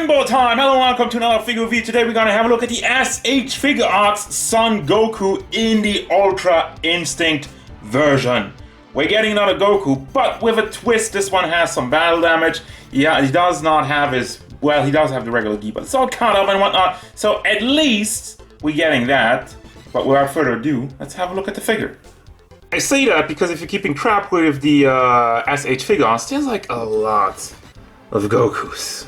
Rainbow time! Hello and welcome to another figure review. Today we're gonna have a look at the SH Figuarts Son Goku in the Ultra Instinct version. We're getting another Goku, but with a twist. This one has some battle damage. Yeah, he does not have his... well, he does have the regular gi, but it's all cut up and whatnot. So at least we're getting that. But without further ado, let's have a look at the figure. I say that because if you're keeping track with the SH Figuarts, there's like a lot of Gokus.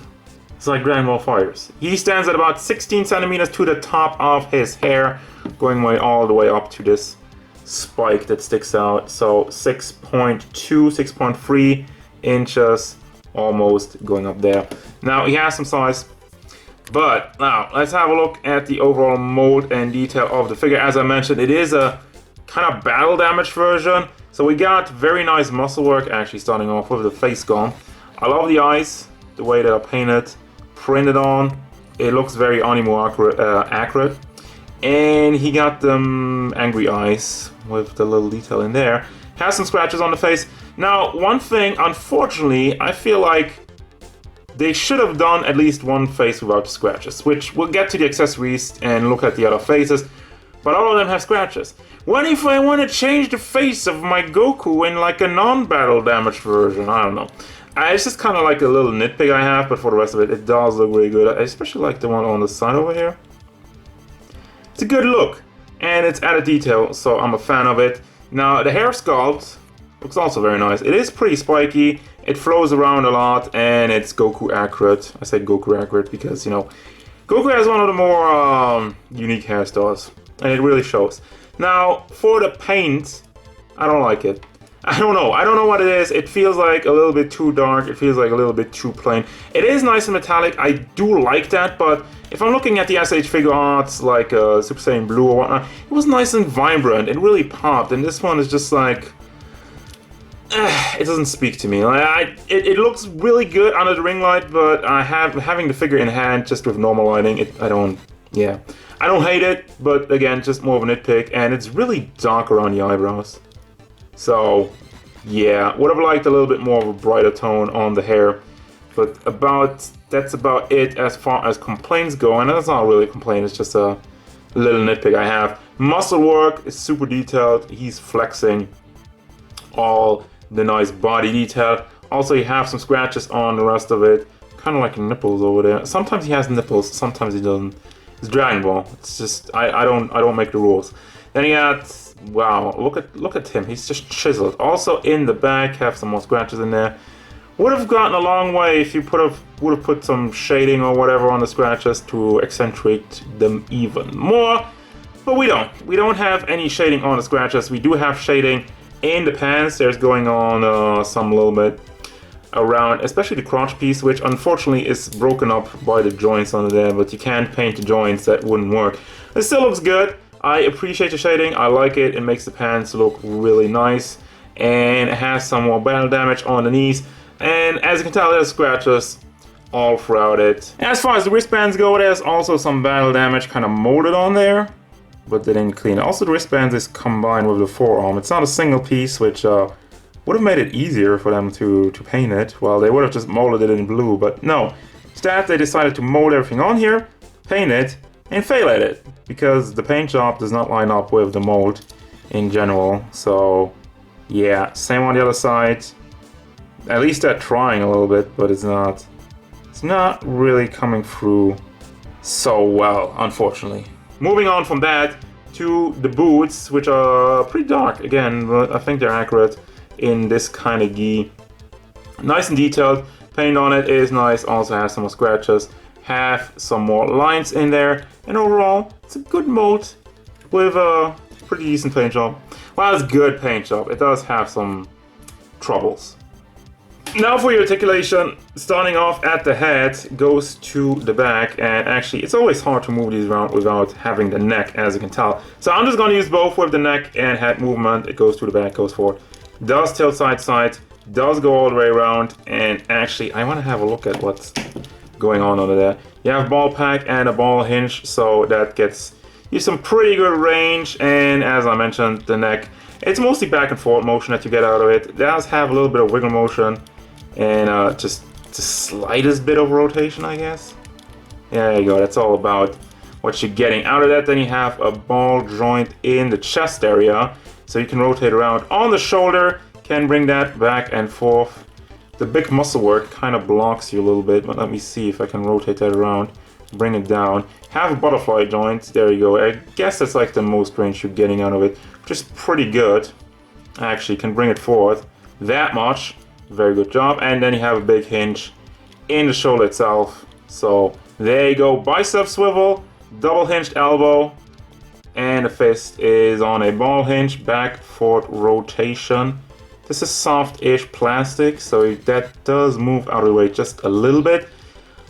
It's like Grand Ball Fighters. He stands at about 16 centimeters to the top of his hair, going all the way up to this spike that sticks out. So 6.2, 6.3 inches, almost going up there. Now he has some size, but now let's have a look at the overall mold and detail of the figure. As I mentioned, it is a kind of battle damage version. So we got very nice muscle work, actually starting off with the face gone. I love the eyes, the way that I painted, printed on. It looks very anime accurate. And he got them angry eyes with the little detail in there. Has some scratches on the face. Now, one thing, unfortunately, I feel like they should have done at least one face without the scratches, which we'll get to the accessories and look at the other faces. But all of them have scratches. What if I want to change the face of my Goku in like a non-battle damage version? I don't know. It's just kind of like a little nitpick I have, but for the rest of it, it does look really good. I especially like the one on the side over here. It's a good look, and it's added detail, so I'm a fan of it. Now, the hair sculpt looks also very nice. It is pretty spiky, it flows around a lot, and it's Goku accurate. I say Goku accurate because, you know, Goku has one of the more unique hairstyles, and it really shows. Now, for the paint, I don't like it. I don't know what it is. It feels like a little bit too dark. It feels like a little bit too plain. It is nice and metallic. I do like that, but if I'm looking at the SH Figuarts like Super Saiyan Blue or whatnot, it was nice and vibrant. It really popped, and this one is just like... it doesn't speak to me. It looks really good under the ring light, but having the figure in hand just with normal lighting, I don't hate it, but again, just more of a nitpick, and it's really dark around the eyebrows. So, yeah, would have liked a little bit more of a brighter tone on the hair, but that's about it as far as complaints go, and that's not really a complaint, it's just a little nitpick I have. Muscle work is super detailed, he's flexing all the nice body detail. Also, you have some scratches on the rest of it, kind of like nipples over there. Sometimes he has nipples, sometimes he doesn't. It's Dragon Ball. It's just I don't make the rules. Then he got, wow, look at him. He's just chiseled. Also in the back, have some more scratches in there. Would have gotten a long way if you would have put some shading or whatever on the scratches to accentuate them even more. But we don't. We don't have any shading on the scratches. We do have shading in the pants. There's going on some little bit around, especially the crotch piece, which unfortunately is broken up by the joints under there, but you can't paint the joints, that wouldn't work. It still looks good. I appreciate the shading, I like it, it makes the pants look really nice, and it has some more battle damage on the knees, and as you can tell, there's scratches all throughout it. As far as the wristbands go, there's also some battle damage kind of molded on there, but they didn't clean it. Also, the wristbands is combined with the forearm. It's not a single piece, which would have made it easier for them to paint it. Well, they would have just molded it in blue, but no. Instead, they decided to mold everything on here, paint it, and fail at it, because the paint job does not line up with the mold in general. So, yeah, same on the other side. At least they're trying a little bit, but it's not really coming through so well, unfortunately. Moving on from that to the boots, which are pretty dark again, but I think they're accurate in this kind of gi. Nice and detailed. Paint on it is nice. Also has some more scratches. Have some more lines in there. And overall, it's a good mold with a pretty decent paint job. Well, it's good paint job. It does have some troubles. Now for your articulation, starting off at the head, goes to the back, and actually it's always hard to move these around without having the neck, as you can tell. So I'm just going to use both with the neck and head movement. It goes to the back, goes forward. Does tilt side to side, does go all the way around, and actually I want to have a look at what's going on under there. You have ball pack and a ball hinge, so that gets you some pretty good range, and as I mentioned, the neck, it's mostly back and forth motion that you get out of it. It does have a little bit of wiggle motion, and just the slightest bit of rotation, I guess. There you go, that's all about what you're getting out of that. Then you have a ball joint in the chest area, so you can rotate around on the shoulder, can bring that back and forth. The big muscle work kind of blocks you a little bit, but let me see if I can rotate that around, bring it down. Have a butterfly joint, there you go. I guess that's like the most range you're getting out of it, which is pretty good. Actually, can bring it forward that much. Very good job. And then you have a big hinge in the shoulder itself. So there you go, bicep swivel, double hinged elbow, and the fist is on a ball hinge, back forward rotation. This is soft-ish plastic, so that does move out of the way just a little bit.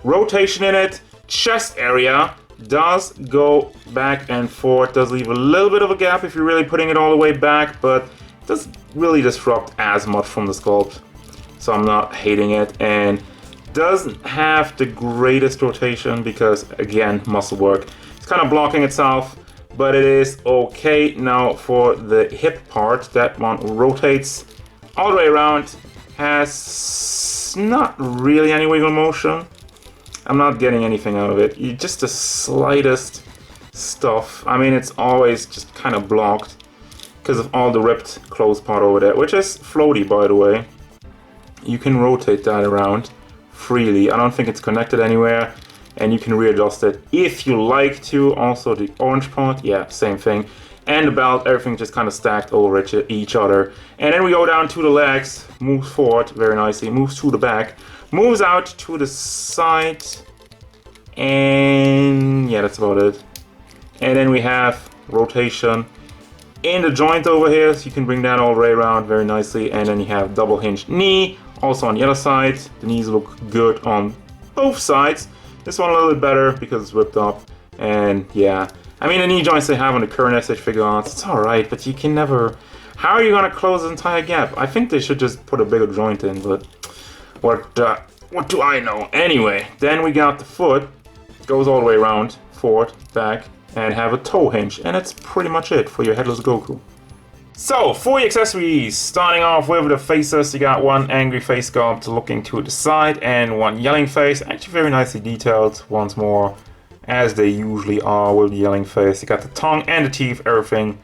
Rotation in it, chest area does go back and forth, does leave a little bit of a gap if you're really putting it all the way back, but doesn't really disrupt as much from the sculpt, so I'm not hating it. And doesn't have the greatest rotation because, again, muscle work. It's kind of blocking itself, but it is okay. Now for the hip part, that one rotates all the way around, has not really any wiggle motion. I'm not getting anything out of it. Just the slightest stuff. I mean, it's always just kind of blocked because of all the ripped clothes part over there, which is floaty, by the way. You can rotate that around freely. I don't think it's connected anywhere, and you can readjust it if you like to. Also the orange part, yeah, same thing. And the belt, everything just kind of stacked over each other. And then we go down to the legs, moves forward very nicely, moves to the back, moves out to the side, and yeah, that's about it. And then we have rotation in the joint over here, so you can bring that all the way around very nicely. And then you have double hinged knee, also on the other side. The knees look good on both sides. This one a little bit better because it's whipped up, and yeah. I mean, the knee joints they have on the current SH Figuarts, it's alright, but you can never... How are you gonna close the entire gap? I think they should just put a bigger joint in, but... What do I know? Anyway, then we got the foot. Goes all the way around, forward, back, and have a toe hinge. And that's pretty much it for your headless Goku. So, for your accessories, starting off with the faces, you got one angry face sculpt looking to the side, and one yelling face, actually very nicely detailed, once more. As they usually are with the yelling face. You got the tongue and the teeth, everything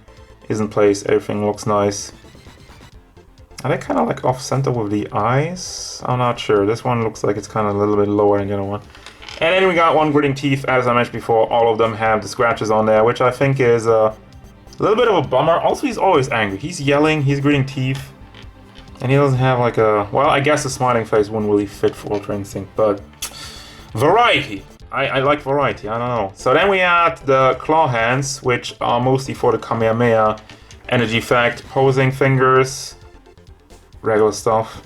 is in place, everything looks nice. Are they kind of like off center with the eyes? I'm not sure. This one looks like it's kind of a little bit lower than the other one. And then we got one gritting teeth, as I mentioned before, all of them have the scratches on there, which I think is a little bit of a bummer. Also, he's always angry. He's yelling, he's gritting teeth, and he doesn't have like a, well, I guess the smiling face wouldn't really fit for Ultra Instinct, but variety. I like variety, I don't know. So then we add the claw hands, which are mostly for the Kamehameha energy effect, posing fingers, regular stuff,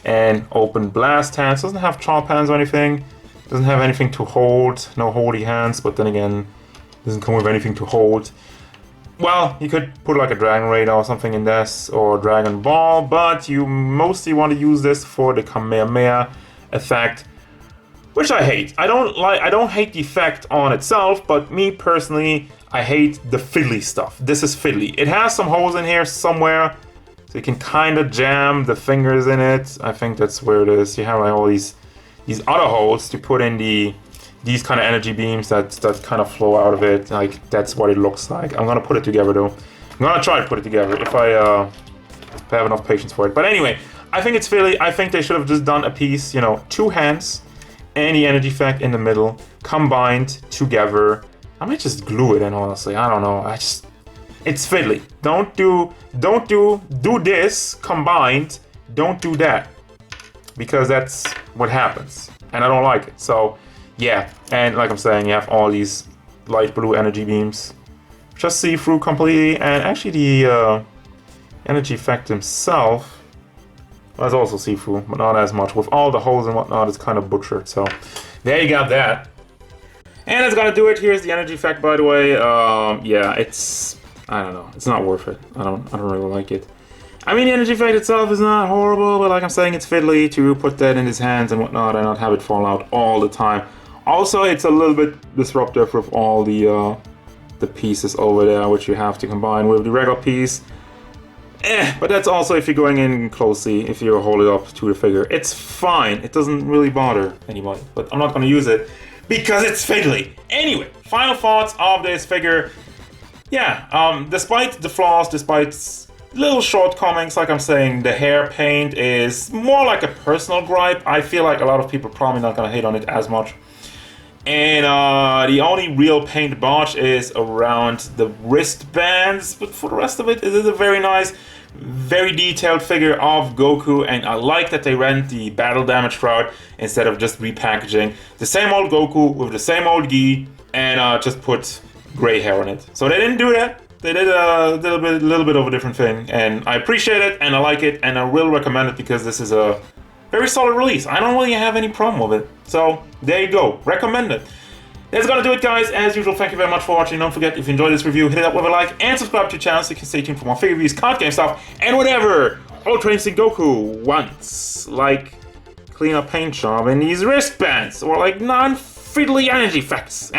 and open blast hands. Doesn't have chop hands or anything, doesn't have anything to hold, no holdy hands, but then again, doesn't come with anything to hold. Well, you could put like a Dragon Radar or something in this, or Dragon Ball, but you mostly want to use this for the Kamehameha effect, which I hate. I don't hate the effect on itself, but me personally, I hate the fiddly stuff. This is fiddly. It has some holes in here somewhere, so you can kind of jam the fingers in it. I think that's where it is. You have like all these other holes to put in these kind of energy beams that kind of flow out of it. Like, that's what it looks like. I'm gonna put it together though. I'm gonna try to put it together if I have enough patience for it. But anyway, I think it's fiddly. I think they should have just done a piece, you know, two hands, any energy effect in the middle, combined together. I might just glue it in, honestly. I don't know. It's fiddly. Don't do this combined. Don't do that, because that's what happens, and I don't like it. So yeah, and like I'm saying, you have all these light blue energy beams, just see through completely, and actually the energy effect himself. That's also see-through, but not as much. With all the holes and whatnot, it's kind of butchered. So there you got that. And that's gonna do it. Here's the energy effect, by the way. Yeah, I don't know. It's not worth it. I don't really like it. I mean, the energy effect itself is not horrible, but like I'm saying, it's fiddly to put that in his hands and whatnot and not have it fall out all the time. Also, it's a little bit disruptive with all the pieces over there, which you have to combine with the regular piece. But that's also if you're going in closely, if you hold it up to the figure. It's fine, it doesn't really bother anybody, but I'm not going to use it because it's fiddly. Anyway, final thoughts of this figure. Yeah, despite the flaws, despite little shortcomings, like I'm saying, the hair paint is more like a personal gripe. I feel like a lot of people are probably not gonna hate on it as much. And the only real paint botch is around the wristbands, but for the rest of it, it is a very nice, very detailed figure of Goku, and I like that they ran the battle damage route instead of just repackaging the same old Goku with the same old gi and just put gray hair on it. So they didn't do that. They did a little bit of a different thing, and I appreciate it, and I like it, and I will recommend it because this is a very solid release. I don't really have any problem with it. So there you go. Recommend it. That's gonna do it, guys. As usual, thank you very much for watching. Don't forget, if you enjoyed this review, hit it up with a like and subscribe to the channel so you can stay tuned for more figure reviews, card game stuff, and whatever Ultra Instinct Goku wants. Like clean up paint job in these wristbands, or like non-fiddly energy effects.